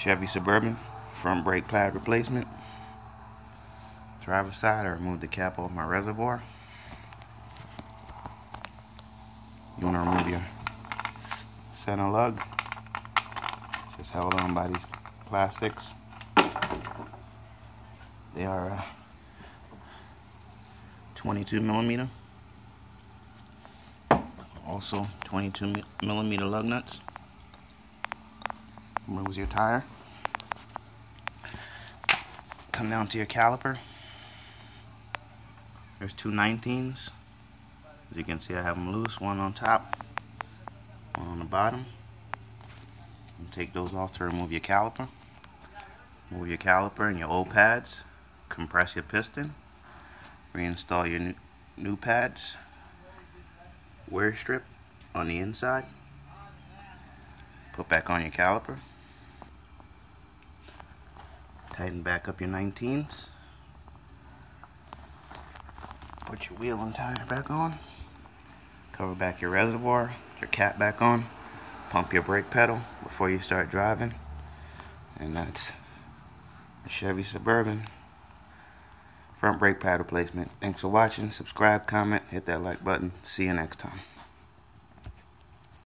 Chevy Suburban front brake pad replacement. Driver's side, I removed the cap off my reservoir. You want to remove your center lug. It's just held on by these plastics. They are 22 millimeter. Also 22 millimeter lug nuts. Removes your tire. Come down to your caliper. There's two 19s. As you can see, I have them loose, one on top, one on the bottom. And take those off to remove your caliper. Remove your caliper and your old pads. Compress your piston. Reinstall your new pads. Wear strip on the inside. Put back on your caliper. Tighten back up your 19s. Put your wheel and tire back on. Cover back your reservoir. Put your cap back on. Pump your brake pedal before you start driving. And that's the Chevy Suburban front brake pad replacement. Thanks for watching. Subscribe, comment, hit that like button. See you next time.